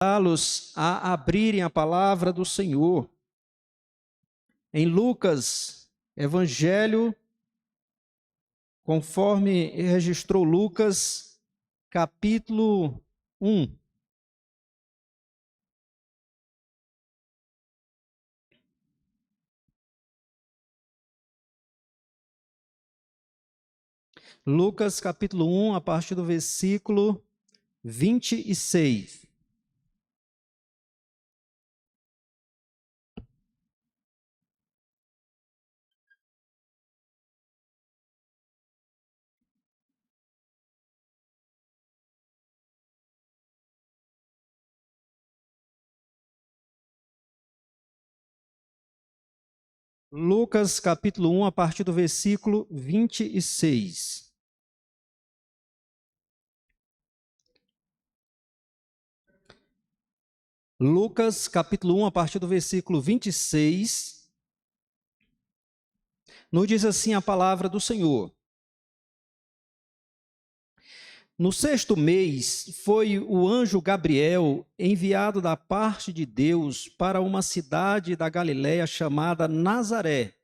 Convidá-los a abrirem a palavra do Senhor. Em Lucas, Evangelho, conforme registrou Lucas, capítulo 1. Lucas, capítulo 1, a partir do versículo 26. Lucas, capítulo 1, a partir do versículo 26. Lucas, capítulo 1, a partir do versículo 26, nos diz assim a palavra do Senhor. No 6º mês, foi o anjo Gabriel enviado da parte de Deus para uma cidade da Galiléia chamada Nazaré,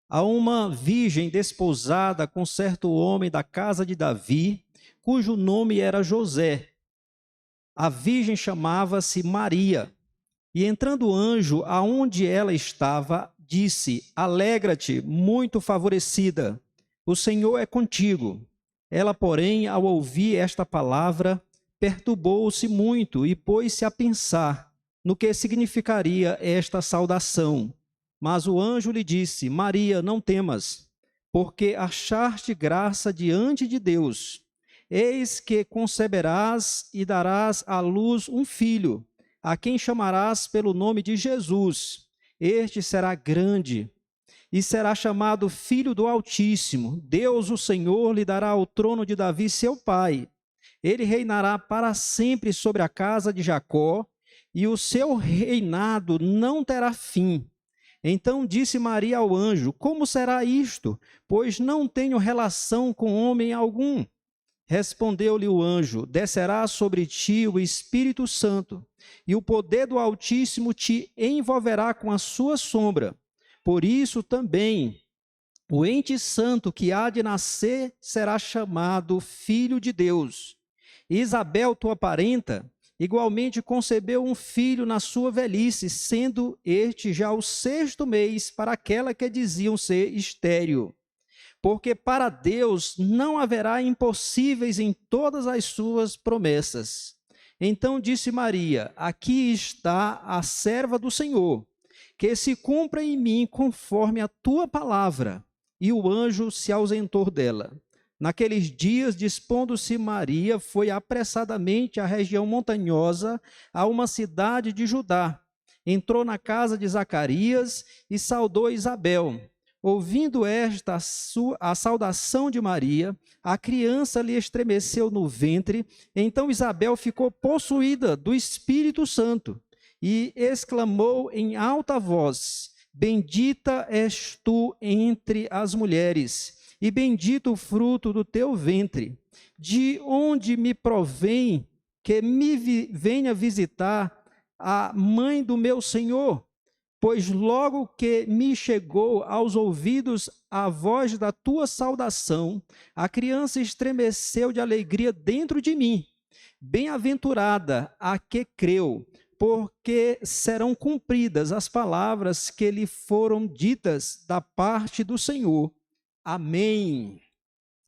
a uma virgem desposada com certo homem da casa de Davi, cujo nome era José. A virgem chamava-se Maria. E entrando o anjo aonde ela estava, disse: Alegra-te, muito favorecida, o Senhor é contigo. Ela, porém, ao ouvir esta palavra, perturbou-se muito e pôs-se a pensar no que significaria esta saudação. Mas o anjo lhe disse: Maria, não temas, porque achaste graça diante de Deus. Eis que conceberás e darás à luz um filho, a quem chamarás pelo nome de Jesus. Este será grande e será chamado Filho do Altíssimo. Deus, o Senhor, lhe dará o trono de Davi, seu pai. Ele reinará para sempre sobre a casa de Jacó, e o seu reinado não terá fim. Então disse Maria ao anjo: Como será isto? Pois não tenho relação com homem algum. Respondeu-lhe o anjo: Descerá sobre ti o Espírito Santo, e o poder do Altíssimo te envolverá com a sua sombra. Por isso também o ente santo que há de nascer será chamado Filho de Deus. Isabel, tua parenta, igualmente concebeu um filho na sua velhice, sendo este já o 6º mês para aquela que diziam ser estéril. Porque para Deus não haverá impossíveis em todas as suas promessas. Então disse Maria: Aqui está a serva do Senhor, que se cumpra em mim conforme a tua palavra. E o anjo se ausentou dela. Naqueles dias, dispondo-se Maria, foi apressadamente à região montanhosa, a uma cidade de Judá. Entrou na casa de Zacarias e saudou Isabel. Ouvindo esta a saudação de Maria, a criança lhe estremeceu no ventre. Então Isabel ficou possuída do Espírito Santo e exclamou em alta voz: Bendita és tu entre as mulheres, e bendito o fruto do teu ventre. De onde me provém que me venha visitar a mãe do meu Senhor? Pois logo que me chegou aos ouvidos a voz da tua saudação, a criança estremeceu de alegria dentro de mim. Bem-aventurada a que creu, porque serão cumpridas as palavras que lhe foram ditas da parte do Senhor. Amém.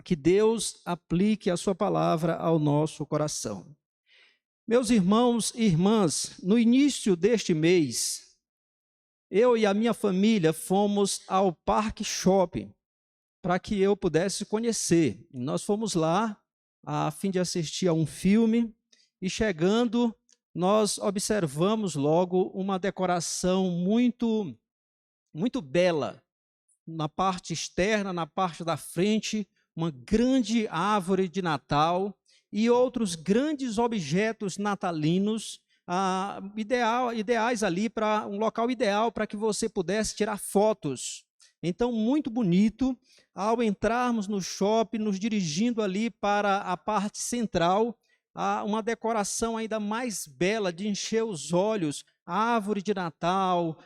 Que Deus aplique a sua palavra ao nosso coração. Meus irmãos e irmãs, no início deste mês, eu e a minha família fomos ao Parque Shopping para que eu pudesse conhecer. Nós fomos lá a fim de assistir a um filme e chegando, nós observamos logo uma decoração muito bela. Na parte externa, na parte da frente, uma grande árvore de Natal e outros grandes objetos natalinos, ideais ali, para um local ideal para que você pudesse tirar fotos. Então, muito bonito. Ao entrarmos no shopping, nos dirigindo ali para a parte central, uma decoração ainda mais bela, de encher os olhos, a árvore de Natal,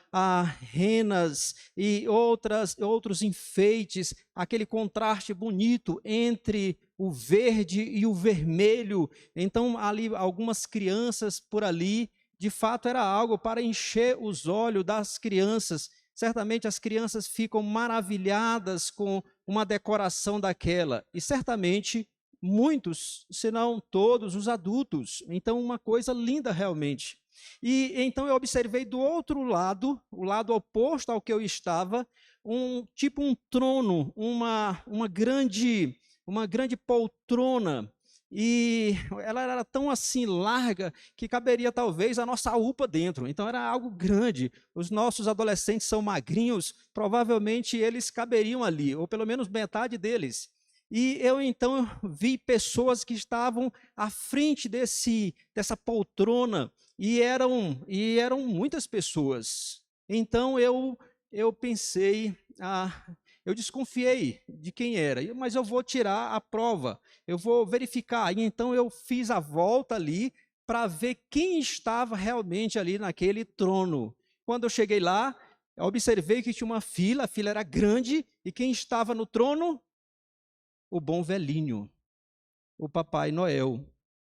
renas e outros enfeites, aquele contraste bonito entre o verde e o vermelho. Então, ali, algumas crianças por ali, de fato, era algo para encher os olhos das crianças. Certamente as crianças ficam maravilhadas com uma decoração daquela, e certamente muitos, se não todos, os adultos. Então, uma coisa linda realmente. E então eu observei do outro lado, o lado oposto ao que eu estava, um trono, uma grande poltrona, e ela era tão assim larga que caberia talvez a nossa UPA dentro. Então era algo grande. Os nossos adolescentes são magrinhos, provavelmente eles caberiam ali, ou pelo menos metade deles. E eu então vi pessoas que estavam à frente dessa poltrona, e eram muitas pessoas. Então eu pensei, eu desconfiei de quem era, mas eu vou tirar a prova, eu vou verificar. E então eu fiz a volta ali para ver quem estava realmente ali naquele trono. Quando eu cheguei lá, eu observei que tinha uma fila, a fila era grande, e quem estava no trono? O bom velhinho, o Papai Noel.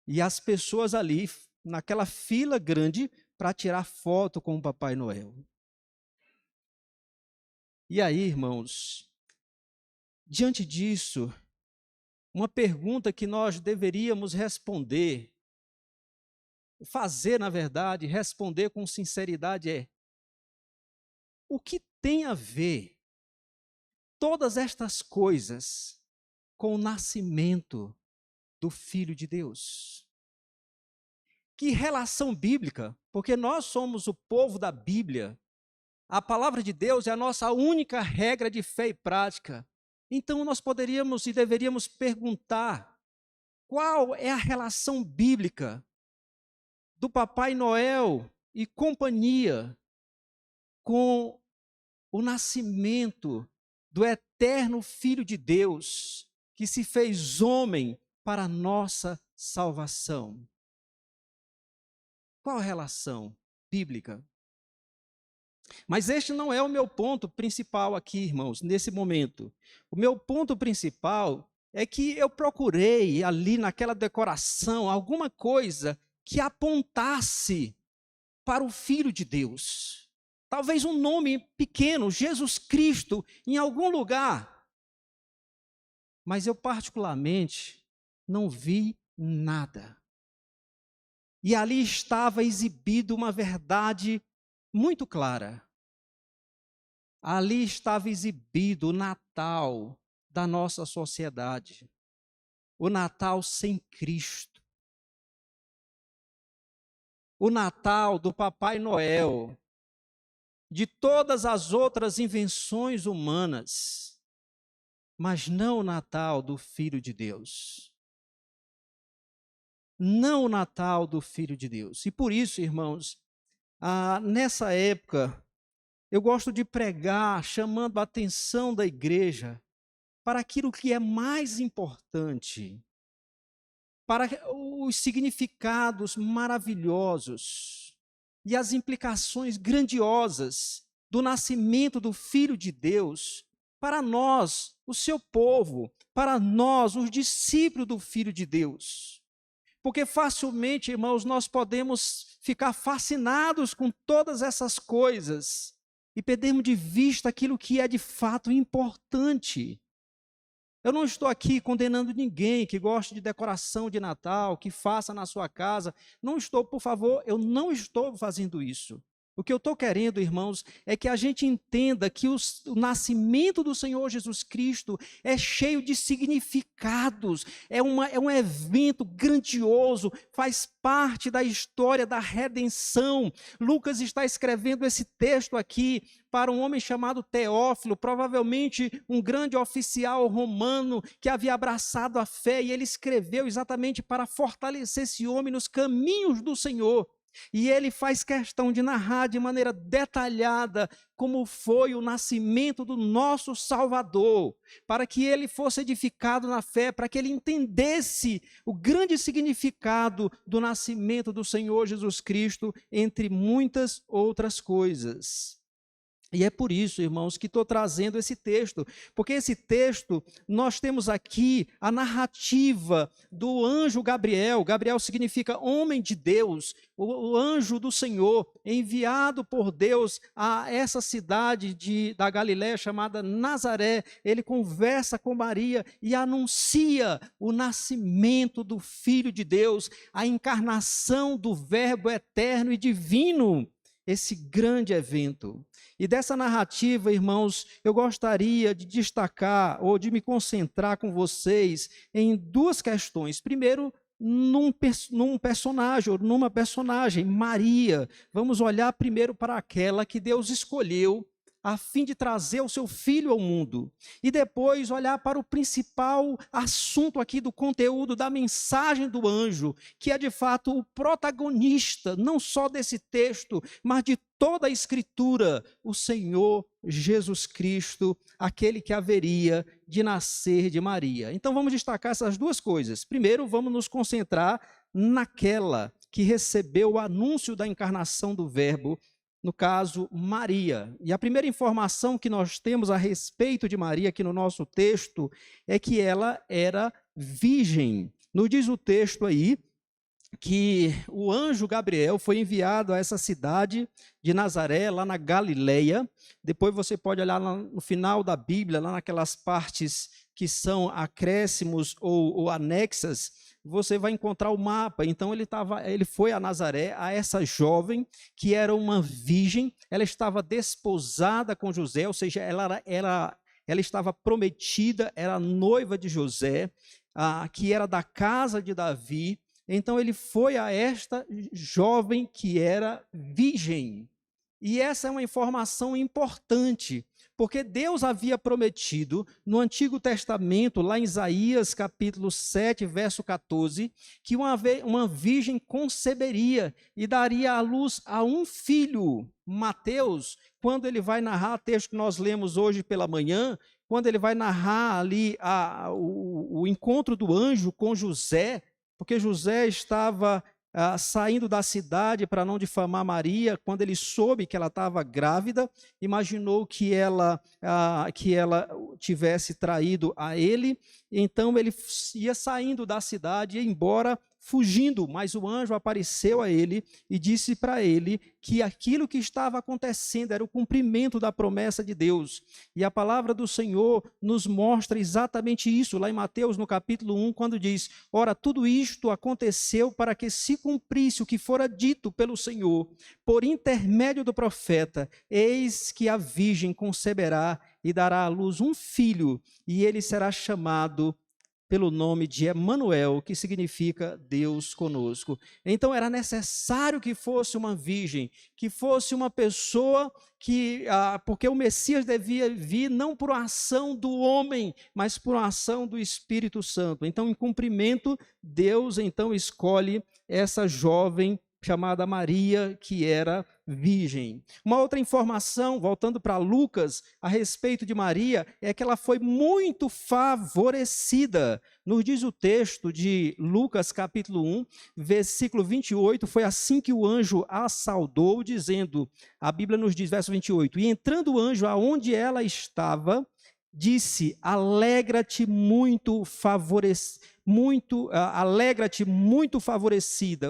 E as pessoas ali, naquela fila grande, para tirar foto com o Papai Noel. E aí, irmãos, diante disso, uma pergunta que nós deveríamos fazer, na verdade, responder com sinceridade é: o que tem a ver todas estas coisas com o nascimento do Filho de Deus? Que relação bíblica, porque nós somos o povo da Bíblia. A palavra de Deus é a nossa única regra de fé e prática. Então nós poderíamos e deveríamos perguntar: qual é a relação bíblica do Papai Noel e companhia com o nascimento do eterno Filho de Deus, que se fez homem para a nossa salvação? Qual a relação bíblica? Mas este não é o meu ponto principal aqui, irmãos, nesse momento. O meu ponto principal é que eu procurei ali naquela decoração alguma coisa que apontasse para o Filho de Deus. Talvez um nome pequeno, Jesus Cristo, em algum lugar. Mas eu particularmente não vi nada. E ali estava exibido uma verdade muito clara. Ali estava exibido o Natal da nossa sociedade, o Natal sem Cristo, o Natal do Papai Noel, de todas as outras invenções humanas, mas não o Natal do Filho de Deus. Não o Natal do Filho de Deus. E por isso, irmãos, nessa época, eu gosto de pregar chamando a atenção da igreja para aquilo que é mais importante, para os significados maravilhosos e as implicações grandiosas do nascimento do Filho de Deus para nós, o seu povo, para nós, os discípulos do Filho de Deus. Porque facilmente, irmãos, nós podemos ficar fascinados com todas essas coisas e perdemos de vista aquilo que é de fato importante. Eu não estou aqui condenando ninguém que goste de decoração de Natal, que faça na sua casa. Não estou, por favor, eu não estou fazendo isso. O que eu estou querendo, irmãos, é que a gente entenda que o nascimento do Senhor Jesus Cristo é cheio de significados, é um evento grandioso, faz parte da história da redenção. Lucas está escrevendo esse texto aqui para um homem chamado Teófilo, provavelmente um grande oficial romano que havia abraçado a fé, e ele escreveu exatamente para fortalecer esse homem nos caminhos do Senhor. E ele faz questão de narrar de maneira detalhada como foi o nascimento do nosso Salvador, para que ele fosse edificado na fé, para que ele entendesse o grande significado do nascimento do Senhor Jesus Cristo, entre muitas outras coisas. E é por isso, irmãos, que estou trazendo esse texto, porque esse texto, nós temos aqui a narrativa do anjo Gabriel. Gabriel significa homem de Deus, o anjo do Senhor, enviado por Deus a essa cidade da Galiléia chamada Nazaré. Ele conversa com Maria e anuncia o nascimento do Filho de Deus, a encarnação do Verbo eterno e divino, esse grande evento. E dessa narrativa, irmãos, eu gostaria de destacar ou de me concentrar com vocês em duas questões. Primeiro, num personagem, ou numa personagem, Maria. Vamos olhar primeiro para aquela que Deus escolheu a fim de trazer o seu filho ao mundo. E depois olhar para o principal assunto aqui do conteúdo da mensagem do anjo, que é de fato o protagonista, não só desse texto, mas de toda a Escritura, o Senhor Jesus Cristo, aquele que haveria de nascer de Maria. Então vamos destacar essas duas coisas. Primeiro, vamos nos concentrar naquela que recebeu o anúncio da encarnação do Verbo, no caso, Maria. E a primeira informação que nós temos a respeito de Maria aqui no nosso texto é que ela era virgem. Nos diz o texto aí que o anjo Gabriel foi enviado a essa cidade de Nazaré, lá na Galileia. Depois você pode olhar no final da Bíblia, lá naquelas partes que são acréscimos ou anexas, você vai encontrar o mapa. Então ele foi a Nazaré, a essa jovem que era uma virgem. Ela estava desposada com José, ou seja, ela estava prometida, era noiva de José, que era da casa de Davi. Então ele foi a esta jovem que era virgem. E essa é uma informação importante, porque Deus havia prometido no Antigo Testamento, lá em Isaías capítulo 7, verso 14, que uma virgem conceberia e daria à luz a um filho. Mateus, quando ele vai narrar o texto que nós lemos hoje pela manhã, quando ele vai narrar ali o encontro do anjo com José, porque José estava saindo da cidade para não difamar Maria, quando ele soube que ela estava grávida, imaginou que ela tivesse traído a ele, então ele ia saindo da cidade, ia embora fugindo, mas o anjo apareceu a ele e disse para ele que aquilo que estava acontecendo era o cumprimento da promessa de Deus. E a palavra do Senhor nos mostra exatamente isso, lá em Mateus, no capítulo 1, quando diz: ora, tudo isto aconteceu para que se cumprisse o que fora dito pelo Senhor, por intermédio do profeta: eis que a virgem conceberá e dará à luz um filho, e ele será chamado pelo nome de Emanuel, que significa Deus conosco. Então era necessário que fosse uma virgem, que fosse uma pessoa porque o Messias devia vir não por ação do homem, mas por ação do Espírito Santo. Então, em cumprimento, Deus então escolhe essa jovem chamada Maria, que era virgem. Uma outra informação, voltando para Lucas, a respeito de Maria, é que ela foi muito favorecida. Nos diz o texto de Lucas, capítulo 1, versículo 28, foi assim que o anjo a saudou, dizendo, a Bíblia nos diz, verso 28, e entrando o anjo aonde ela estava, disse, alegra-te muito favorecida,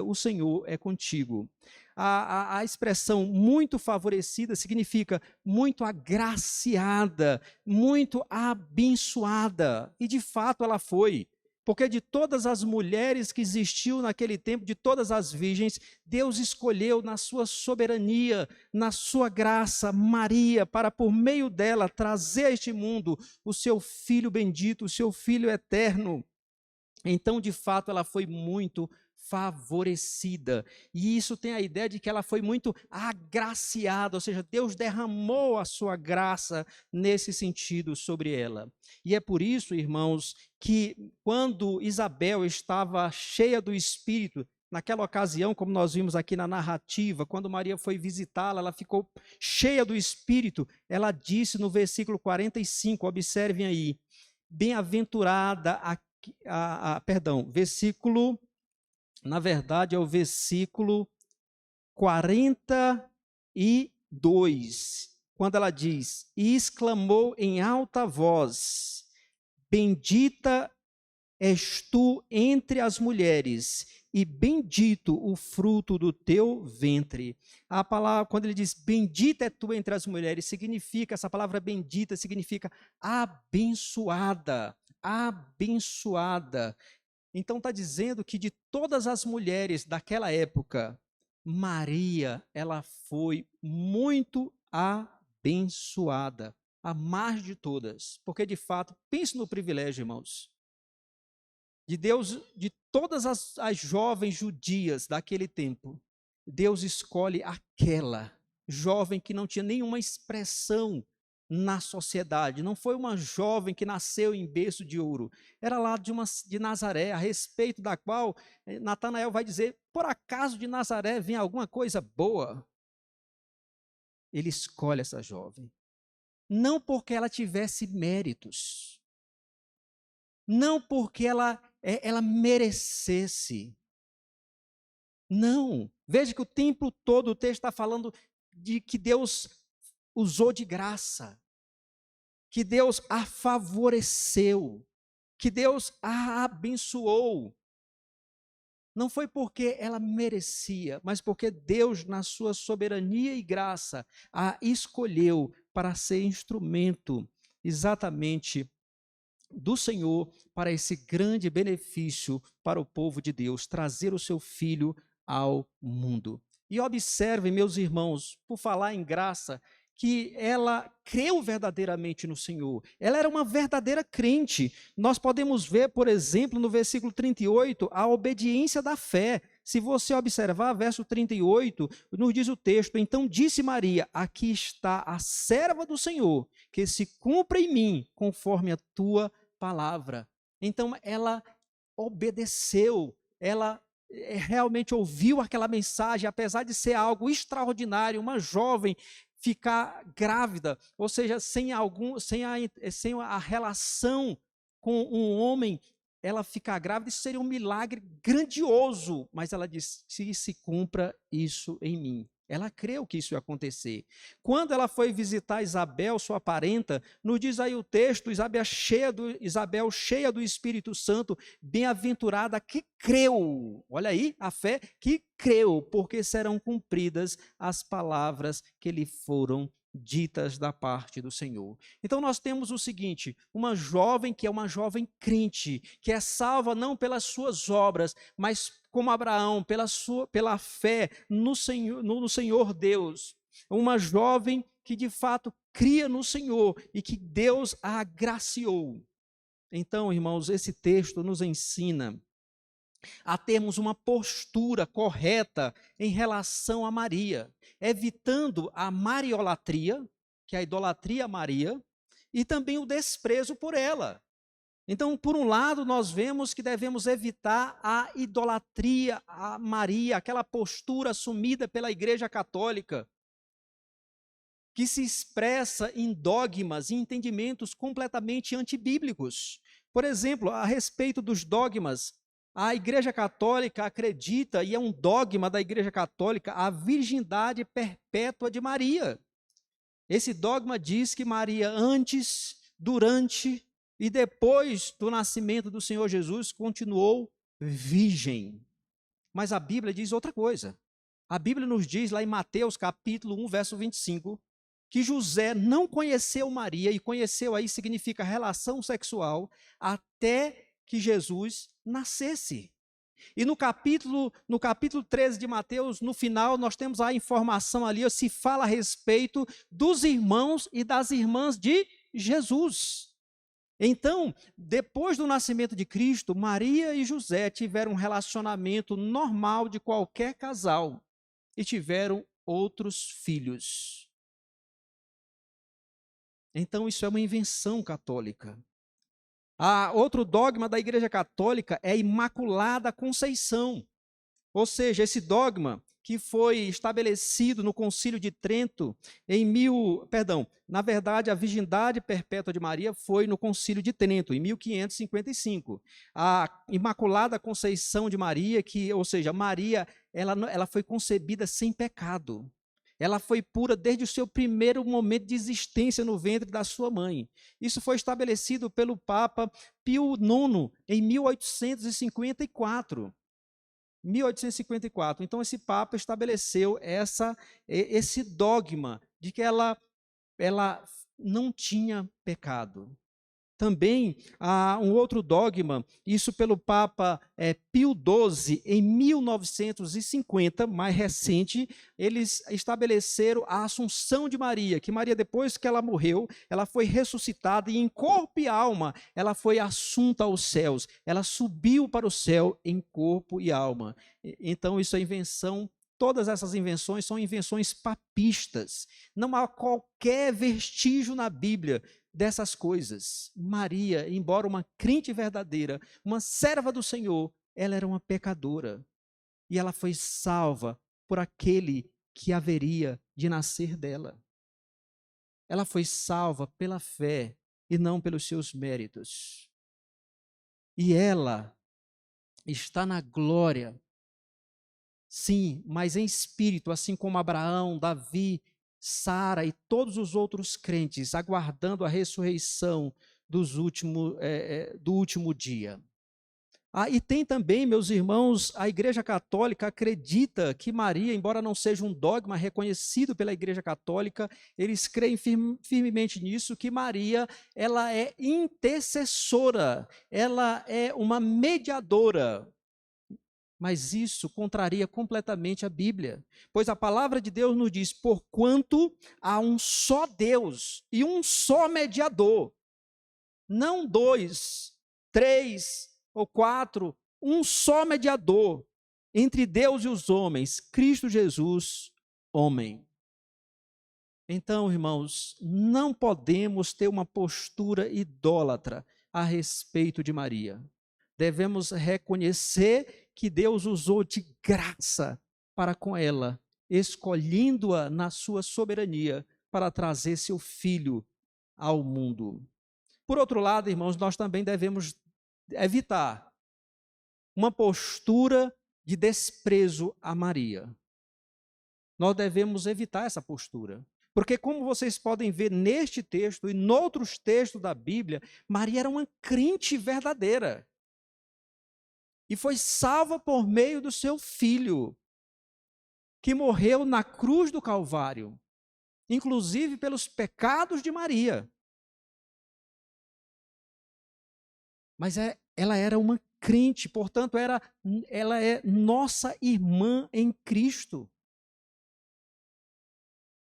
o Senhor é contigo. A expressão muito favorecida significa muito agraciada, muito abençoada. E de fato ela foi, porque de todas as mulheres que existiam naquele tempo, de todas as virgens, Deus escolheu na sua soberania, na sua graça, Maria, para por meio dela trazer a este mundo o seu Filho bendito, o seu Filho eterno. Então, de fato, ela foi muito favorecida. E isso tem a ideia de que ela foi muito agraciada, ou seja, Deus derramou a sua graça nesse sentido sobre ela. E é por isso, irmãos, que quando Isabel estava cheia do Espírito, naquela ocasião, como nós vimos aqui na narrativa, quando Maria foi visitá-la, ela ficou cheia do Espírito. Ela disse no versículo 45, observem aí, bem-aventurada, versículo, na verdade é o versículo 42, quando ela diz, e exclamou em alta voz, bendita és tu entre as mulheres, e bendito o fruto do teu ventre. A palavra, quando ele diz, bendita é tu entre as mulheres, significa, essa palavra bendita significa abençoada, abençoada. Então está dizendo que de todas as mulheres daquela época, Maria, ela foi muito abençoada, a mais de todas, porque de fato, pense no privilégio, irmãos, de Deus, de todas as jovens judias daquele tempo, Deus escolhe aquela jovem que não tinha nenhuma expressão na sociedade, não foi uma jovem que nasceu em berço de ouro, era lá de Nazaré, a respeito da qual Natanael vai dizer, por acaso de Nazaré vem alguma coisa boa? Ele escolhe essa jovem, não porque ela tivesse méritos, não porque ela merecesse. Não. Veja que o tempo todo o texto está falando de que Deus usou de graça, que Deus a favoreceu, que Deus a abençoou. Não foi porque ela merecia, mas porque Deus, na sua soberania e graça, a escolheu para ser instrumento exatamente do Senhor para esse grande benefício para o povo de Deus, trazer o seu filho ao mundo. E observem, meus irmãos, por falar em graça, que ela creu verdadeiramente no Senhor. Ela era uma verdadeira crente. Nós podemos ver, por exemplo, no versículo 38, a obediência da fé. Se você observar, verso 38, nos diz o texto, então disse Maria, aqui está a serva do Senhor, que se cumpra em mim, conforme a tua palavra. Então ela obedeceu, ela realmente ouviu aquela mensagem, apesar de ser algo extraordinário, uma jovem ficar grávida, ou seja, sem a relação com um homem, ela ficar grávida, isso seria um milagre grandioso, mas ela disse, se cumpra isso em mim. Ela creu que isso ia acontecer. Quando ela foi visitar Isabel, sua parenta, nos diz aí o texto, Isabel cheia do Espírito Santo, bem-aventurada que creu. Olha aí, a fé que creu, porque serão cumpridas as palavras que lhe foram ditas da parte do Senhor. Então nós temos o seguinte, uma jovem que é uma jovem crente, que é salva não pelas suas obras, mas como Abraão, pela fé no Senhor Deus. Uma jovem que de fato cria no Senhor e que Deus a agraciou. Então, irmãos, esse texto nos ensina a termos uma postura correta em relação a Maria, evitando a mariolatria, que é a idolatria a Maria, e também o desprezo por ela. Então, por um lado, nós vemos que devemos evitar a idolatria a Maria, aquela postura assumida pela Igreja Católica, que se expressa em dogmas e entendimentos completamente antibíblicos. Por exemplo, a respeito dos dogmas, a Igreja Católica acredita, e é um dogma da Igreja Católica, a virgindade perpétua de Maria. Esse dogma diz que Maria, antes, durante e depois do nascimento do Senhor Jesus, continuou virgem. Mas a Bíblia diz outra coisa. A Bíblia nos diz lá em Mateus capítulo 1, verso 25, que José não conheceu Maria, e conheceu aí significa relação sexual, até que Jesus nascesse. E no capítulo 13 de Mateus, no final, nós temos a informação ali, se fala a respeito dos irmãos e das irmãs de Jesus. Então, depois do nascimento de Cristo, Maria e José tiveram um relacionamento normal de qualquer casal e tiveram outros filhos. Então, isso é uma invenção católica. Outro dogma da Igreja Católica é a Imaculada Conceição. Ou seja, esse dogma que foi estabelecido no Concílio de Trento na verdade, a virgindade perpétua de Maria foi no Concílio de Trento, em 1555. A Imaculada Conceição de Maria, ou seja, Maria, ela foi concebida sem pecado. Ela foi pura desde o seu primeiro momento de existência no ventre da sua mãe. Isso foi estabelecido pelo Papa Pio IX em 1854. 1854. Então, esse Papa estabeleceu esse dogma de que ela não tinha pecado. Também há um outro dogma, isso pelo Papa Pio XII, em 1950, mais recente, eles estabeleceram a Assunção de Maria, que Maria, depois que ela morreu, ela foi ressuscitada e em corpo e alma, ela foi assunta aos céus, ela subiu para o céu em corpo e alma. Então, isso é invenção. Todas essas invenções são invenções papistas. Não há qualquer vestígio na Bíblia dessas coisas. Maria, embora uma crente verdadeira, uma serva do Senhor, ela era uma pecadora. E ela foi salva por aquele que haveria de nascer dela. Ela foi salva pela fé e não pelos seus méritos. E ela está na glória. Sim, mas em espírito, assim como Abraão, Davi, Sara e todos os outros crentes, aguardando a ressurreição do último dia. E tem também, meus irmãos, a Igreja Católica acredita que Maria, embora não seja um dogma reconhecido pela Igreja Católica, eles creem firmemente nisso, que Maria, ela é intercessora, ela é uma mediadora. Mas isso contraria completamente a Bíblia, pois a palavra de Deus nos diz: porquanto há um só Deus e um só mediador, não 2, 3 ou 4, um só mediador entre Deus e os homens, Cristo Jesus, homem. Então, irmãos, não podemos ter uma postura idólatra a respeito de Maria. Devemos reconhecer que Deus usou de graça para com ela, escolhendo-a na sua soberania para trazer seu filho ao mundo. Por outro lado, irmãos, nós também devemos evitar uma postura de desprezo a Maria. Nós devemos evitar essa postura. Porque, como vocês podem ver neste texto e em outros textos da Bíblia, Maria era uma crente verdadeira. E foi salva por meio do seu filho, que morreu na cruz do Calvário, inclusive pelos pecados de Maria. Mas ela era uma crente, portanto, ela é nossa irmã em Cristo.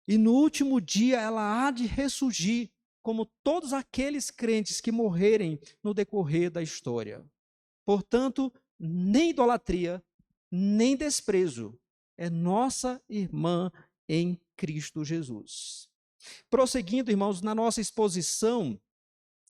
E no último dia ela há de ressurgir, como todos aqueles crentes que morrerem no decorrer da história. Portanto, nem idolatria, nem desprezo. É nossa irmã em Cristo Jesus. Prosseguindo, irmãos, na nossa exposição,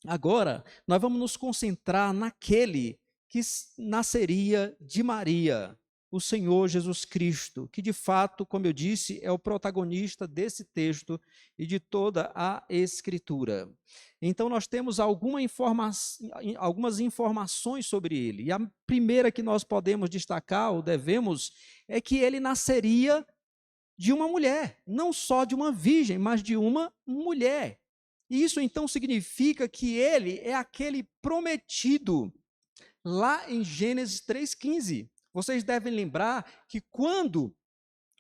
agora nós vamos nos concentrar naquele que nasceria de Maria, o Senhor Jesus Cristo, que de fato, como eu disse, é o protagonista desse texto e de toda a Escritura. Então, nós temos algumas informações sobre ele. E a primeira que nós podemos destacar, ou devemos, é que ele nasceria de uma mulher, não só de uma virgem, mas de uma mulher. E isso, então, significa que ele é aquele prometido lá em Gênesis 3,15. Vocês devem lembrar que quando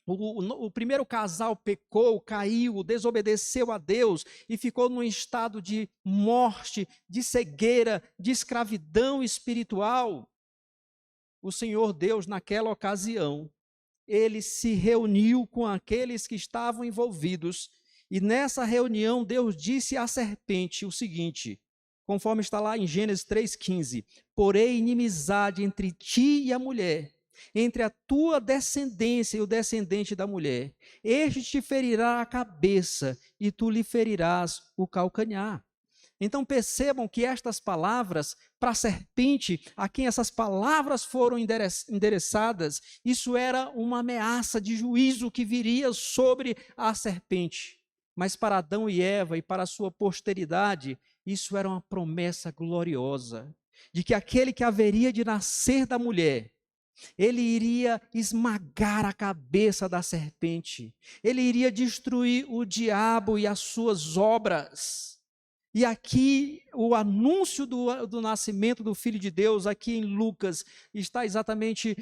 o primeiro casal pecou, caiu, desobedeceu a Deus e ficou num estado de morte, de cegueira, de escravidão espiritual, o Senhor Deus, naquela ocasião, ele se reuniu com aqueles que estavam envolvidos e nessa reunião Deus disse à serpente o seguinte, conforme está lá em Gênesis 3,15: porém inimizade entre ti e a mulher, entre a tua descendência e o descendente da mulher. Este te ferirá a cabeça e tu lhe ferirás o calcanhar. Então percebam que estas palavras, para a serpente, a quem essas palavras foram endereçadas, isso era uma ameaça de juízo que viria sobre a serpente. Mas para Adão e Eva e para a sua posteridade, isso era uma promessa gloriosa, de que aquele que haveria de nascer da mulher, ele iria esmagar a cabeça da serpente, ele iria destruir o diabo e as suas obras. E aqui o anúncio do nascimento do Filho de Deus, aqui em Lucas, está exatamente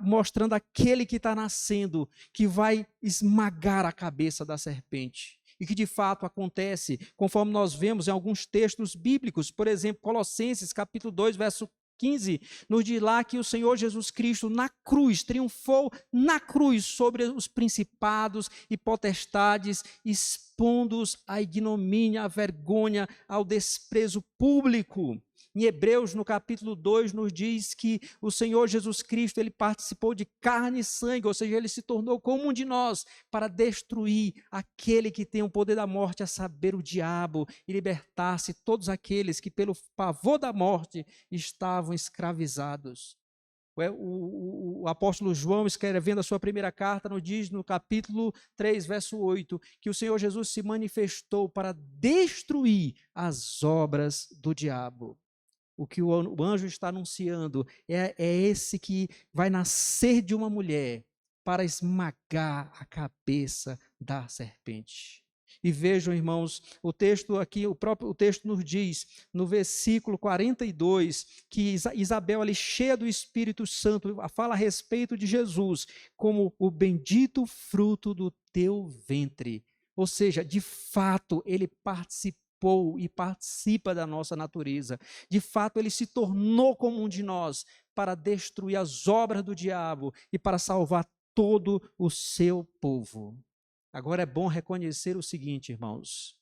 mostrando aquele que está nascendo, que vai esmagar a cabeça da serpente. E que de fato acontece, conforme nós vemos em alguns textos bíblicos, por exemplo, Colossenses capítulo 2, verso 15, nos diz lá que o Senhor Jesus Cristo na cruz, triunfou na cruz sobre os principados e potestades, expondo-os à ignomínia, à vergonha, ao desprezo público. Em Hebreus, no capítulo 2, nos diz que o Senhor Jesus Cristo, ele participou de carne e sangue, ou seja, ele se tornou como um de nós, para destruir aquele que tem o poder da morte, a saber, o diabo, e libertar-se todos aqueles que, pelo pavor da morte, estavam escravizados. O apóstolo João, escrevendo a sua primeira carta, nos diz no capítulo 3, verso 8, que o Senhor Jesus se manifestou para destruir as obras do diabo. O que o anjo está anunciando é esse que vai nascer de uma mulher para esmagar a cabeça da serpente. E vejam, irmãos, o texto aqui, o texto nos diz, no versículo 42, que Isabel, ali cheia do Espírito Santo, fala a respeito de Jesus como o bendito fruto do teu ventre. Ou seja, de fato, ele participou e participa da nossa natureza. De fato, ele se tornou como um de nós para destruir as obras do diabo e para salvar todo o seu povo. Agora é bom reconhecer o seguinte, irmãos,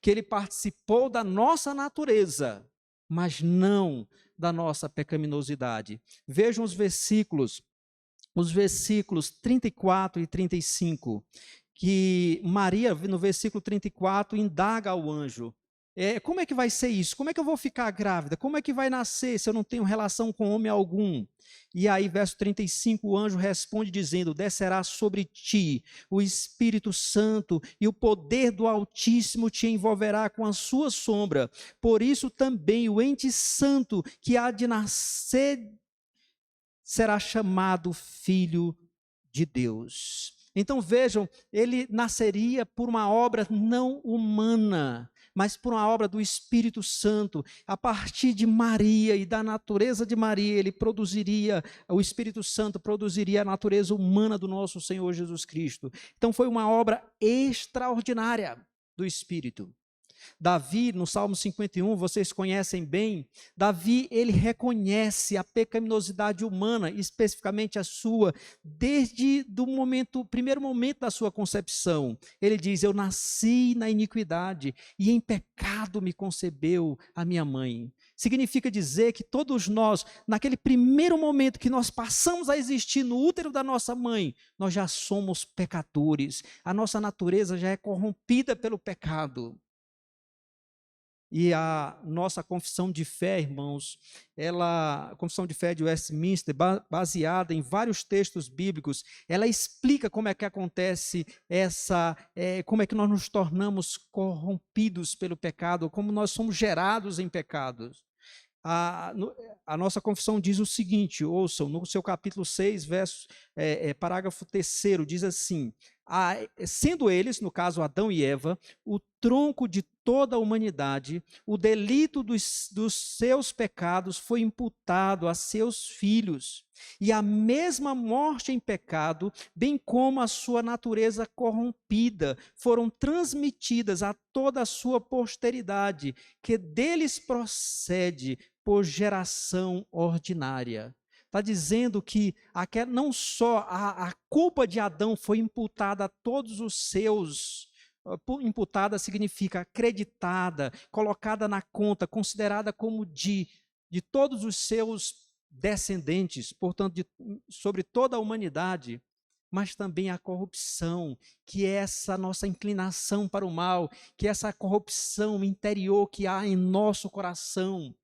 que ele participou da nossa natureza, mas não da nossa pecaminosidade. Vejam os versículos 34 e 35, que Maria, no versículo 34, indaga ao anjo, como é que vai ser isso? Como é que eu vou ficar grávida? Como é que vai nascer se eu não tenho relação com homem algum? E aí, verso 35, o anjo responde dizendo, descerá sobre ti o Espírito Santo e o poder do Altíssimo te envolverá com a sua sombra. Por isso também o ente santo que há de nascer será chamado Filho de Deus. Então vejam, ele nasceria por uma obra não humana, mas por uma obra do Espírito Santo. A partir de Maria e da natureza de Maria, o Espírito Santo produziria a natureza humana do nosso Senhor Jesus Cristo. Então foi uma obra extraordinária do Espírito. Davi, no Salmo 51, vocês conhecem bem, Davi, ele reconhece a pecaminosidade humana, especificamente a sua, desde o primeiro momento da sua concepção. Ele diz, eu nasci na iniquidade e em pecado me concebeu a minha mãe. Significa dizer que todos nós, naquele primeiro momento que nós passamos a existir no útero da nossa mãe, nós já somos pecadores, a nossa natureza já é corrompida pelo pecado. E a nossa confissão de fé, irmãos, a confissão de fé de Westminster, baseada em vários textos bíblicos, ela explica como é que acontece como é que nós nos tornamos corrompidos pelo pecado, como nós somos gerados em pecados. A nossa confissão diz o seguinte, ouçam, no seu capítulo 6, parágrafo 3º, diz assim, sendo eles, no caso Adão e Eva, o tronco de toda a humanidade, o delito dos seus pecados foi imputado a seus filhos, e a mesma morte em pecado, bem como a sua natureza corrompida, foram transmitidas a toda a sua posteridade, que deles procede por geração ordinária. Está dizendo que não só a culpa de Adão foi imputada a todos os seus. Imputada significa acreditada, colocada na conta, considerada como de todos os seus descendentes, portanto, sobre toda a humanidade. mas também a corrupção, que é essa nossa inclinação para o mal, que é essa corrupção interior que há em nosso coração.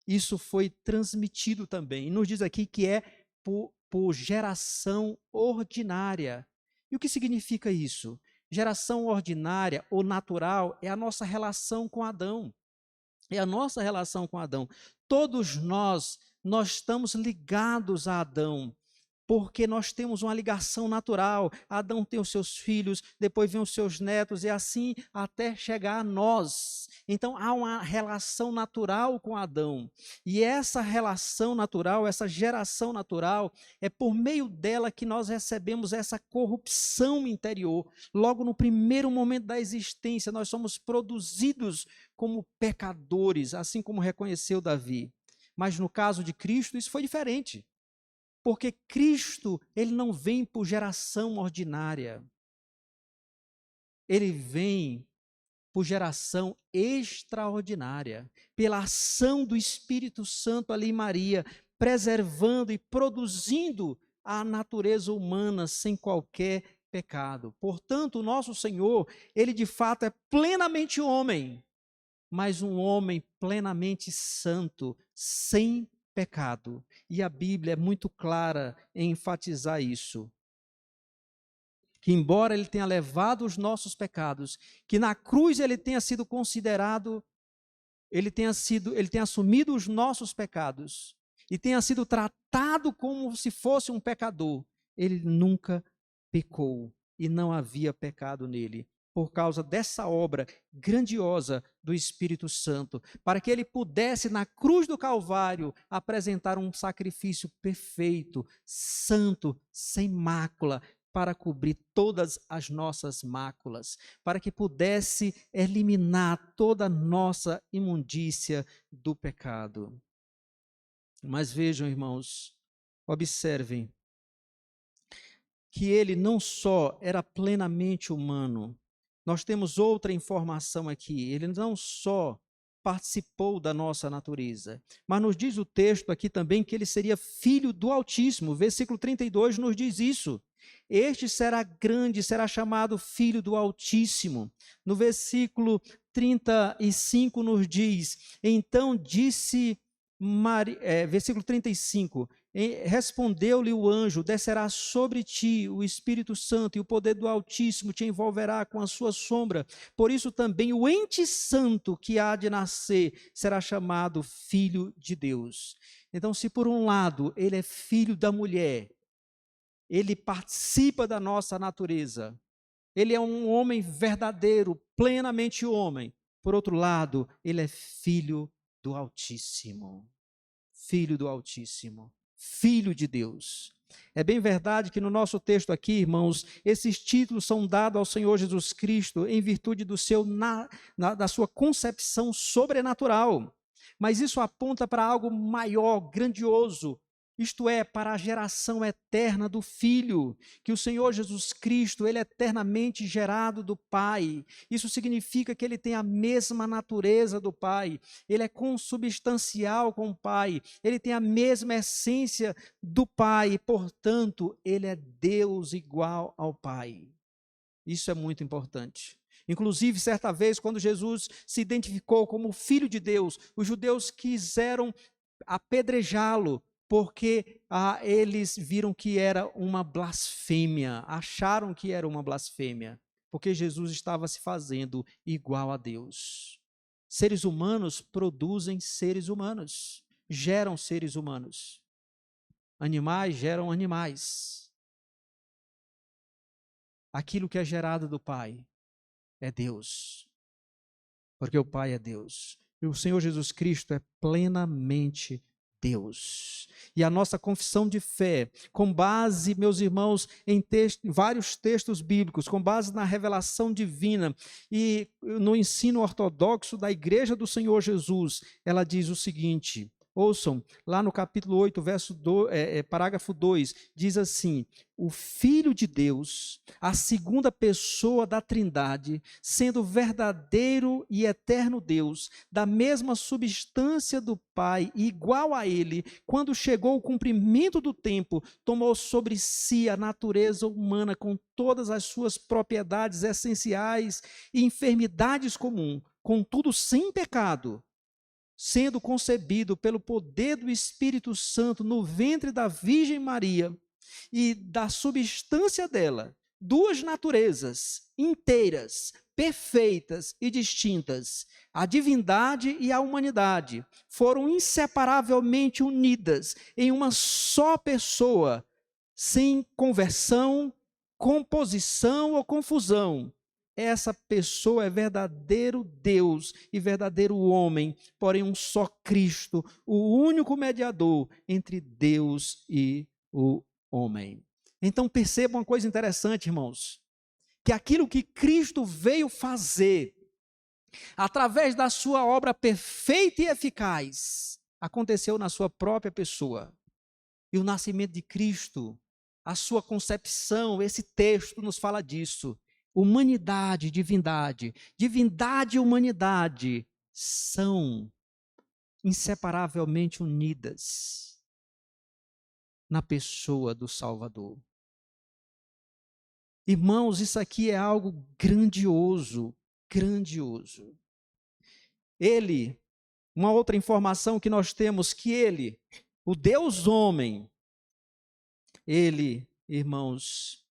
Isso foi transmitido também. E nos diz aqui que é por geração ordinária. E o que significa isso? Geração ordinária ou natural é a nossa relação com Adão. É a nossa relação com Adão. Todos nós estamos ligados a Adão, porque nós temos uma ligação natural. Adão tem os seus filhos, depois vem os seus netos, e assim até chegar a nós. Então há uma relação natural com Adão. E essa relação natural, essa geração natural, é por meio dela que nós recebemos essa corrupção interior. Logo no primeiro momento da existência, nós somos produzidos como pecadores, assim como reconheceu Davi. Mas no caso de Cristo, isso foi diferente. Porque Cristo, ele não vem por geração ordinária. Ele vem por geração extraordinária, pela ação do Espírito Santo ali em Maria, preservando e produzindo a natureza humana sem qualquer pecado. Portanto, o nosso Senhor, ele de fato é plenamente homem, mas um homem plenamente santo, sem pecado. E a Bíblia é muito clara em enfatizar isso. Que embora ele tenha levado os nossos pecados, que na cruz ele tenha sido considerado, ele tenha assumido os nossos pecados e tenha sido tratado como se fosse um pecador, ele nunca pecou e não havia pecado nele, por causa dessa obra grandiosa do Espírito Santo, para que ele pudesse, na cruz do Calvário, apresentar um sacrifício perfeito, santo, sem mácula, para cobrir todas as nossas máculas, para que pudesse eliminar toda a nossa imundícia do pecado. Mas vejam, irmãos, observem, que ele não só era plenamente humano, nós temos outra informação aqui, ele não só participou da nossa natureza, mas nos diz o texto aqui também que ele seria filho do Altíssimo. Versículo 32 nos diz isso. Este será grande, será chamado Filho do Altíssimo. No versículo 35 nos diz, então disse versículo 35, respondeu-lhe o anjo, descerá sobre ti o Espírito Santo e o poder do Altíssimo te envolverá com a sua sombra, por isso também o ente santo que há de nascer será chamado Filho de Deus. Então, se por um lado ele é filho da mulher, ele participa da nossa natureza, ele é um homem verdadeiro, plenamente homem, por outro lado, ele é filho do Altíssimo, Filho do Altíssimo, Filho de Deus. É bem verdade que no nosso texto aqui, irmãos, esses títulos são dados ao Senhor Jesus Cristo em virtude da sua concepção sobrenatural. Mas isso aponta para algo maior, grandioso, isto é, para a geração eterna do Filho, que o Senhor Jesus Cristo, ele é eternamente gerado do Pai. Isso significa que ele tem a mesma natureza do Pai, ele é consubstancial com o Pai, ele tem a mesma essência do Pai, e, portanto, ele é Deus igual ao Pai. Isso é muito importante. Inclusive, certa vez, quando Jesus se identificou como Filho de Deus, os judeus quiseram apedrejá-lo, porque eles viram que era uma blasfêmia, acharam que era uma blasfêmia, porque Jesus estava se fazendo igual a Deus. Seres humanos produzem seres humanos, geram seres humanos. Animais geram animais. Aquilo que é gerado do Pai é Deus, porque o Pai é Deus. E o Senhor Jesus Cristo é plenamente Deus. E a nossa confissão de fé, com base, meus irmãos, em vários textos bíblicos, com base na revelação divina e no ensino ortodoxo da Igreja do Senhor Jesus, ela diz o seguinte: Ouçam, lá no capítulo 8, parágrafo 2, diz assim: o Filho de Deus, a segunda pessoa da Trindade, sendo verdadeiro e eterno Deus, da mesma substância do Pai, igual a Ele, quando chegou o cumprimento do tempo, tomou sobre si a natureza humana com todas as suas propriedades essenciais e enfermidades comuns, contudo sem pecado, sendo concebido pelo poder do Espírito Santo no ventre da Virgem Maria, e da substância dela, duas naturezas inteiras, perfeitas e distintas, a divindade e a humanidade, foram inseparavelmente unidas em uma só pessoa, sem conversão, composição ou confusão. Essa pessoa é verdadeiro Deus e verdadeiro homem, porém um só Cristo, o único mediador entre Deus e o homem. Então percebam uma coisa interessante, irmãos, que aquilo que Cristo veio fazer, através da sua obra perfeita e eficaz, aconteceu na sua própria pessoa. E o nascimento de Cristo, a sua concepção, esse texto nos fala disso. Humanidade, divindade, divindade e humanidade são inseparavelmente unidas na pessoa do Salvador. Irmãos, isso aqui é algo grandioso, grandioso. Ele, uma outra informação que nós temos, que ele, o Deus homem, ele, irmãos,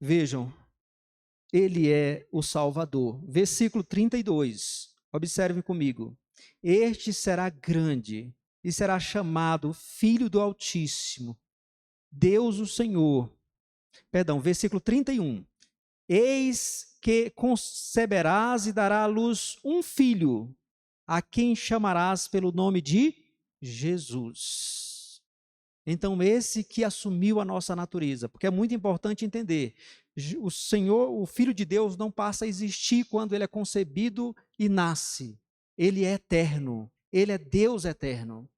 vejam, ele é o Salvador. Versículo 32, observem comigo. Este será grande e será chamado Filho do Altíssimo, Deus o Senhor. Perdão, versículo 31. Eis que conceberás e dará à luz um filho, a quem chamarás pelo nome de Jesus. Então, esse que assumiu a nossa natureza, porque é muito importante entender, o Senhor, o Filho de Deus, não passa a existir quando ele é concebido e nasce. Ele é eterno, ele é Deus eterno.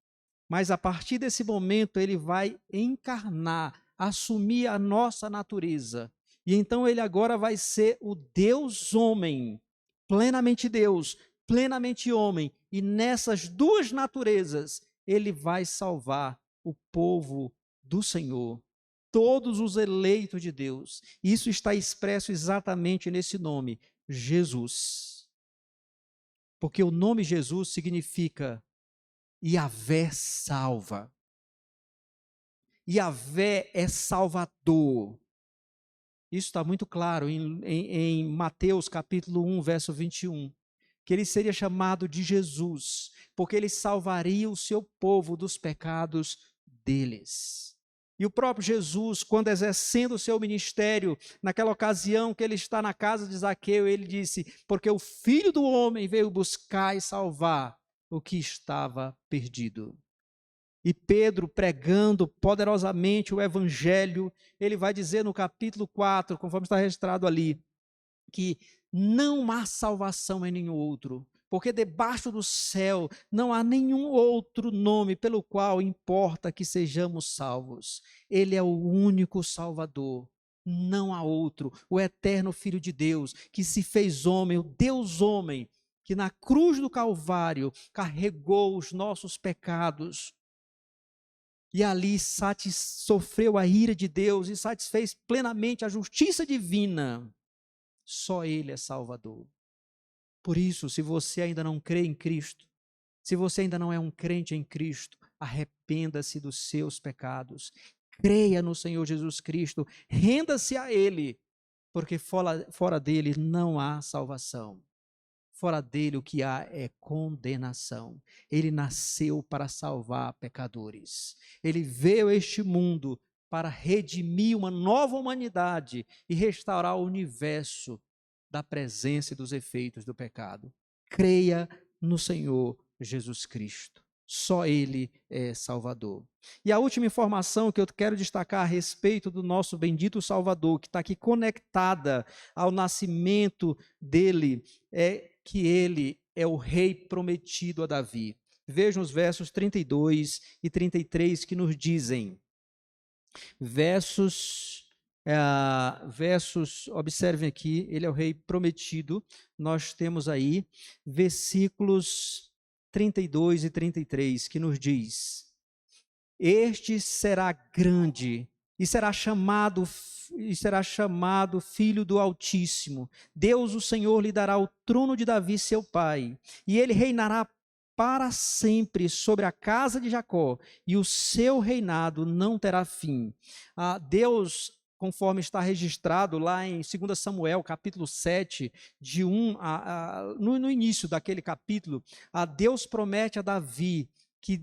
Mas a partir desse momento ele vai encarnar, assumir a nossa natureza. E então ele agora vai ser o Deus homem, plenamente Deus, plenamente homem. E nessas duas naturezas ele vai salvar o povo do Senhor, todos os eleitos de Deus. Isso está expresso exatamente nesse nome, Jesus. Porque o nome Jesus significa Yahvé salva. Yahvé é salvador. Isso está muito claro em Mateus capítulo 1, verso 21. Que ele seria chamado de Jesus, porque ele salvaria o seu povo dos pecados deles. E o próprio Jesus, quando exercendo o seu ministério, naquela ocasião que ele está na casa de Zaqueu, ele disse, porque o Filho do Homem veio buscar e salvar o que estava perdido. E Pedro, pregando poderosamente o evangelho, ele vai dizer no capítulo 4, conforme está registrado ali, que não há salvação em nenhum outro, porque debaixo do céu não há nenhum outro nome pelo qual importa que sejamos salvos. Ele é o único Salvador, não há outro, o eterno Filho de Deus, que se fez homem, o Deus homem, que na cruz do Calvário carregou os nossos pecados, e ali sofreu a ira de Deus e satisfez plenamente a justiça divina. Só Ele é Salvador. Por isso, se você ainda não crê em Cristo, se você ainda não é um crente em Cristo, arrependa-se dos seus pecados, creia no Senhor Jesus Cristo, renda-se a Ele, porque fora dele não há salvação. Fora dele o que há é condenação. Ele nasceu para salvar pecadores. Ele veio a este mundo para redimir uma nova humanidade e restaurar o universo da presença e dos efeitos do pecado. Creia no Senhor Jesus Cristo. Só Ele é Salvador. E a última informação que eu quero destacar a respeito do nosso bendito Salvador, que está aqui conectada ao nascimento dele, é que ele é o rei prometido a Davi. Vejam os versos 32 e 33 que nos dizem. Observem aqui, ele é o rei prometido. Nós temos aí versículos 32 e 33 que nos diz: Este será grande e será chamado Filho do Altíssimo. Deus, o Senhor, lhe dará o trono de Davi, seu pai, e ele reinará para sempre sobre a casa de Jacó, e o seu reinado não terá fim. Deus, conforme está registrado lá em 2 Samuel, capítulo 7, no início daquele capítulo, Deus promete a Davi que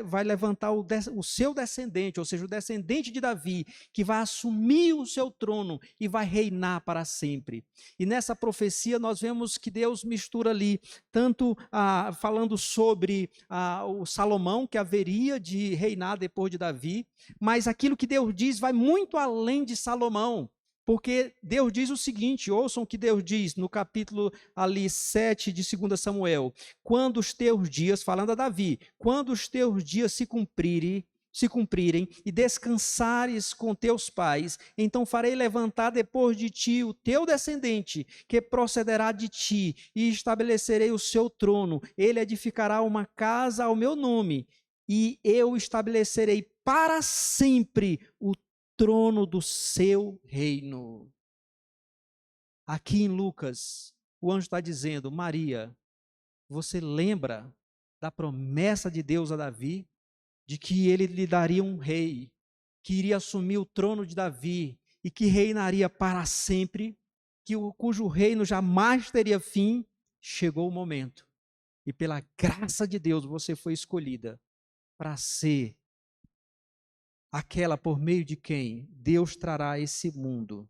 vai levantar o seu descendente, ou seja, o descendente de Davi, que vai assumir o seu trono e vai reinar para sempre. E nessa profecia nós vemos que Deus mistura ali, tanto falando sobre o Salomão, que haveria de reinar depois de Davi, mas aquilo que Deus diz vai muito além de Salomão. Porque Deus diz o seguinte, ouçam o que Deus diz no capítulo ali 7 de 2 Samuel: quando os teus dias, falando a Davi, quando os teus dias se cumprirem e descansares com teus pais, então farei levantar depois de ti o teu descendente, que procederá de ti, e estabelecerei o seu trono. Ele edificará uma casa ao meu nome, e eu estabelecerei para sempre o trono do seu reino. Aqui em Lucas, o anjo está dizendo: Maria, você lembra da promessa de Deus a Davi, de que ele lhe daria um rei, que iria assumir o trono de Davi e que reinaria para sempre, cujo reino jamais teria fim? Chegou o momento, e pela graça de Deus você foi escolhida para ser aquela por meio de quem Deus trará a esse mundo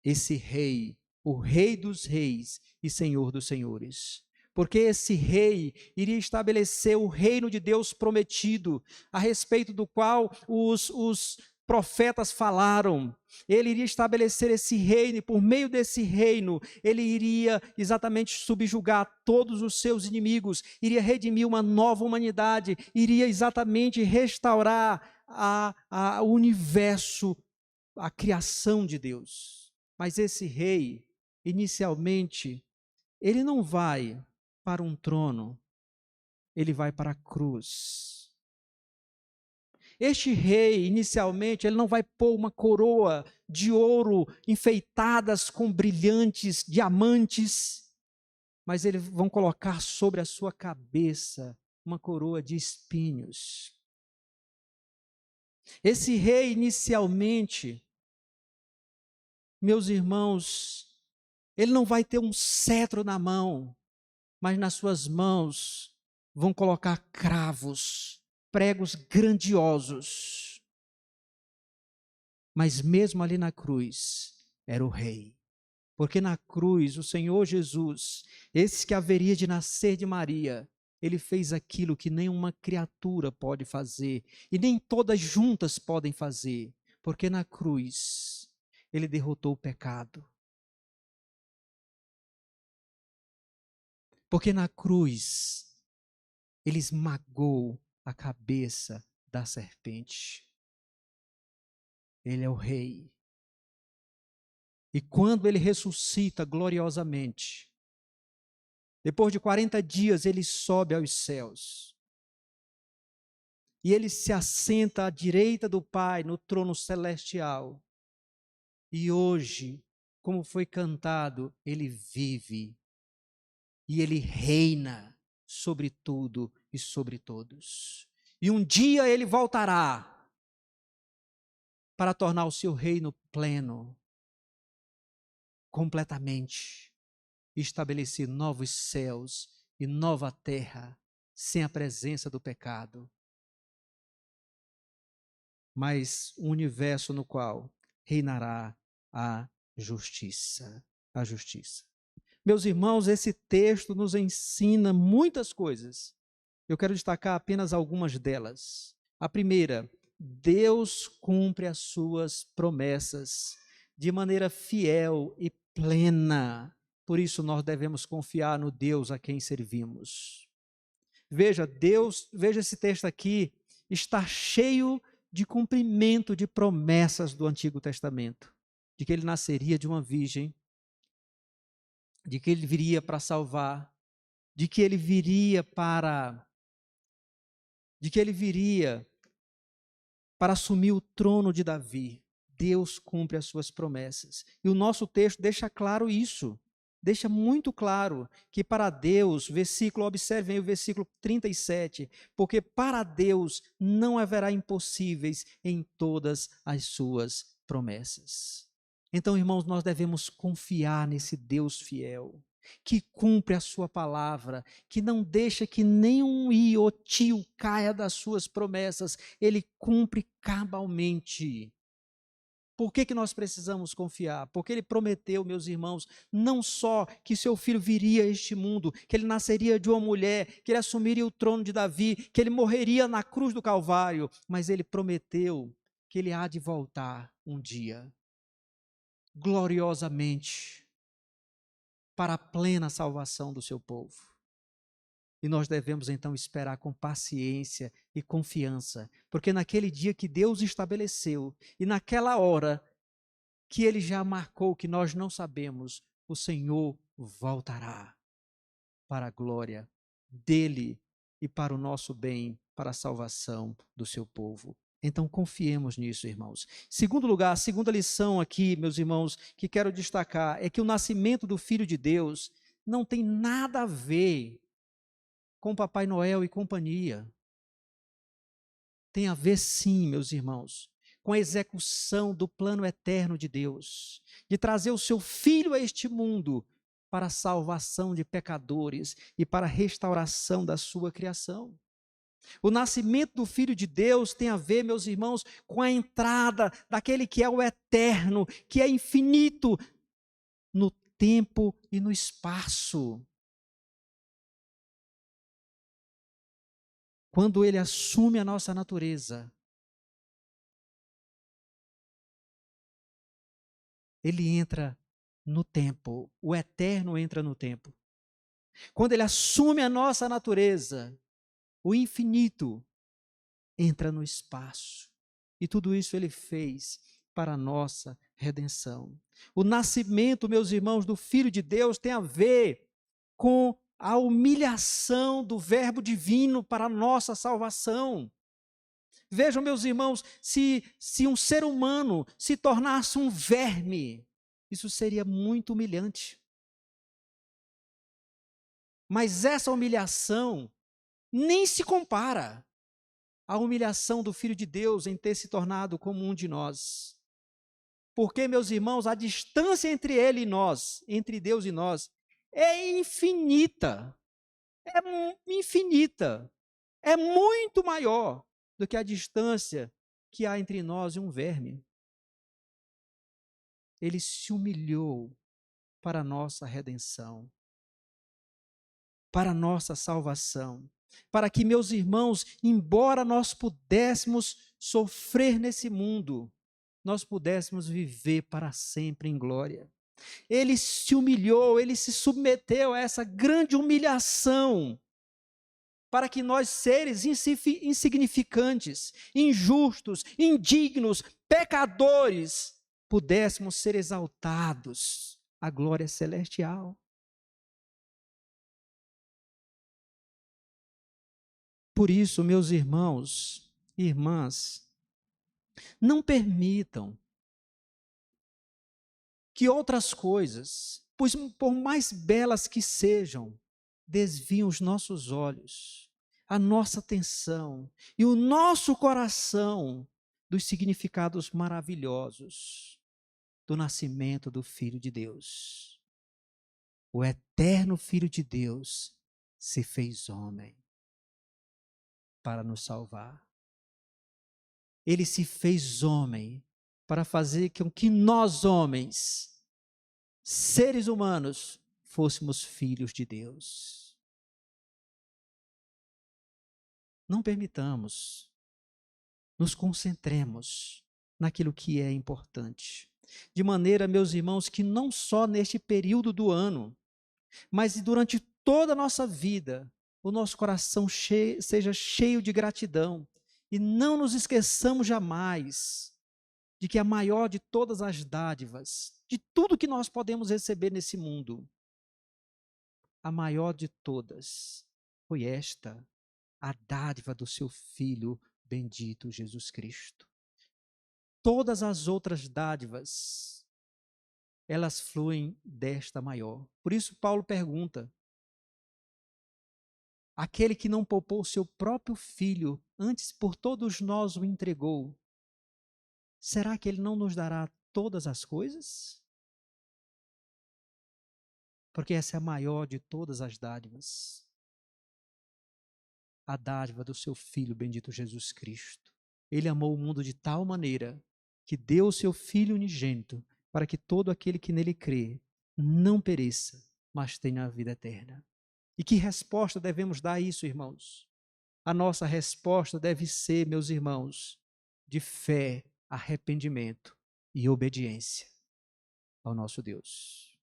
esse rei, o Rei dos Reis e Senhor dos Senhores. Porque esse rei iria estabelecer o reino de Deus prometido, a respeito do qual os profetas falaram. Ele iria estabelecer esse reino, e por meio desse reino, ele iria exatamente subjugar todos os seus inimigos, iria redimir uma nova humanidade, iria exatamente restaurar o universo, a criação de Deus. Mas esse rei, inicialmente, ele não vai para um trono, ele vai para a cruz. Este rei, inicialmente, ele não vai pôr uma coroa de ouro enfeitadas com brilhantes diamantes, mas eles vão colocar sobre a sua cabeça uma coroa de espinhos. Esse rei, inicialmente, meus irmãos, ele não vai ter um cetro na mão, mas nas suas mãos vão colocar cravos, pregos grandiosos. Mas mesmo ali na cruz, era o rei. Porque na cruz, o Senhor Jesus, esse que haveria de nascer de Maria, ele fez aquilo que nenhuma criatura pode fazer, e nem todas juntas podem fazer, porque na cruz, ele derrotou o pecado. Porque na cruz, ele esmagou a cabeça da serpente. Ele é o rei. E quando ele ressuscita gloriosamente, depois de 40 dias, ele sobe aos céus. E ele se assenta à direita do Pai no trono celestial. E hoje, como foi cantado, ele vive. E ele reina sobre tudo e sobre todos. E um dia ele voltará para tornar o seu reino pleno, completamente, e estabelecer novos céus e nova terra, sem a presença do pecado. Mas um universo no qual reinará a justiça. A justiça. Meus irmãos, esse texto nos ensina muitas coisas. Eu quero destacar apenas algumas delas. A primeira, Deus cumpre as suas promessas de maneira fiel e plena. Por isso nós devemos confiar no Deus a quem servimos. Veja, Deus, veja esse texto aqui, está cheio de cumprimento de promessas do Antigo Testamento, de que ele nasceria de uma virgem, de que ele viria para salvar, de que ele viria para assumir o trono de Davi. Deus cumpre as suas promessas. E o nosso texto deixa claro isso. Deixa muito claro que para Deus, observem o versículo 37, porque para Deus não haverá impossíveis em todas as suas promessas. Então, irmãos, nós devemos confiar nesse Deus fiel, que cumpre a sua palavra, que não deixa que nenhum iotio caia das suas promessas, ele cumpre cabalmente. Por que nós precisamos confiar? Porque ele prometeu, meus irmãos, não só que seu filho viria a este mundo, que ele nasceria de uma mulher, que ele assumiria o trono de Davi, que ele morreria na cruz do Calvário, mas ele prometeu que ele há de voltar um dia, gloriosamente, para a plena salvação do seu povo. E nós devemos então esperar com paciência e confiança, porque naquele dia que Deus estabeleceu e naquela hora que ele já marcou, que nós não sabemos, o Senhor voltará para a glória dele e para o nosso bem, para a salvação do seu povo. Então confiemos nisso, irmãos. Segundo lugar, a segunda lição aqui, meus irmãos, que quero destacar, é que o nascimento do Filho de Deus não tem nada a ver com Papai Noel e companhia. Tem a ver sim, meus irmãos, com a execução do plano eterno de Deus, de trazer o seu Filho a este mundo para a salvação de pecadores e para a restauração da sua criação. O nascimento do Filho de Deus tem a ver, meus irmãos, com a entrada daquele que é o eterno, que é infinito no tempo e no espaço. Quando ele assume a nossa natureza, ele entra no tempo, o eterno entra no tempo. Quando ele assume a nossa natureza, o infinito entra no espaço. E tudo isso ele fez para a nossa redenção. O nascimento, meus irmãos, do Filho de Deus tem a ver com a humilhação do Verbo divino para a nossa salvação. Vejam, meus irmãos, se um ser humano se tornasse um verme, isso seria muito humilhante. Mas essa humilhação nem se compara à humilhação do Filho de Deus em ter se tornado como um de nós. Porque, meus irmãos, a distância entre ele e nós, entre Deus e nós, é infinita. É infinita. É muito maior do que a distância que há entre nós e um verme. Ele se humilhou para a nossa redenção, para a nossa salvação, para que, meus irmãos, embora nós pudéssemos sofrer nesse mundo, nós pudéssemos viver para sempre em glória. Ele se humilhou, ele se submeteu a essa grande humilhação, para que nós, seres insignificantes, injustos, indignos, pecadores, pudéssemos ser exaltados à glória celestial. Por isso, meus irmãos e irmãs, não permitam que outras coisas, pois por mais belas que sejam, desviem os nossos olhos, a nossa atenção e o nosso coração dos significados maravilhosos do nascimento do Filho de Deus. O eterno Filho de Deus se fez homem para nos salvar. Ele se fez homem para fazer com que nós, homens, seres humanos, fôssemos filhos de Deus. Não permitamos, nos concentremos naquilo que é importante. De maneira, meus irmãos, que não só neste período do ano, mas durante toda a nossa vida, o nosso coração seja cheio de gratidão e não nos esqueçamos jamais de que a maior de todas as dádivas, de tudo que nós podemos receber nesse mundo, a maior de todas foi esta, a dádiva do seu Filho bendito Jesus Cristo. Todas as outras dádivas, elas fluem desta maior. Por isso Paulo pergunta, aquele que não poupou seu próprio filho, antes por todos nós o entregou, será que ele não nos dará todas as coisas? Porque essa é a maior de todas as dádivas. A dádiva do seu Filho bendito Jesus Cristo. Ele amou o mundo de tal maneira que deu o seu Filho unigênito para que todo aquele que nele crê não pereça, mas tenha a vida eterna. E que resposta devemos dar a isso, irmãos? A nossa resposta deve ser, meus irmãos, de fé, arrependimento e obediência ao nosso Deus.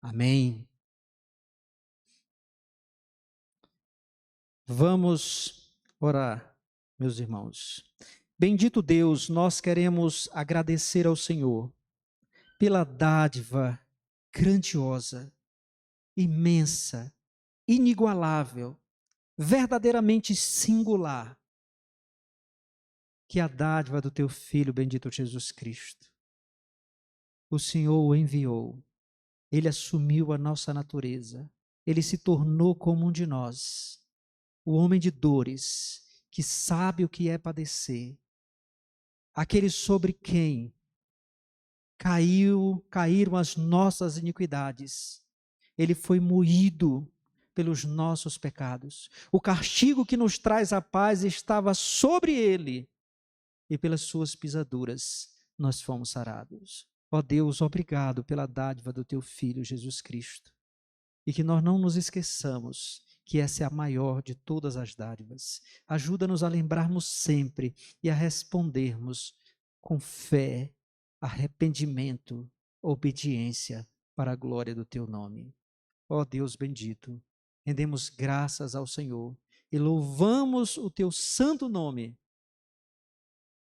Amém. Vamos orar, meus irmãos. Bendito Deus, nós queremos agradecer ao Senhor pela dádiva grandiosa, imensa, inigualável, verdadeiramente singular, que é a dádiva do teu Filho bendito Jesus Cristo. O Senhor o enviou, ele assumiu a nossa natureza, ele se tornou como um de nós, o homem de dores, que sabe o que é padecer, aquele sobre quem caíram as nossas iniquidades, ele foi moído pelos nossos pecados, o castigo que nos traz a paz estava sobre ele, e pelas suas pisaduras nós fomos sarados. Ó Deus, obrigado pela dádiva do teu Filho Jesus Cristo, e que nós não nos esqueçamos que essa é a maior de todas as dádivas. Ajuda-nos a lembrarmos sempre e a respondermos com fé, arrependimento, obediência para a glória do teu nome. Ó Deus bendito, rendemos graças ao Senhor e louvamos o teu santo nome,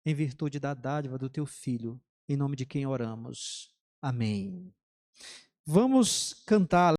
em virtude da dádiva do teu Filho, em nome de quem oramos. Amém. Vamos cantar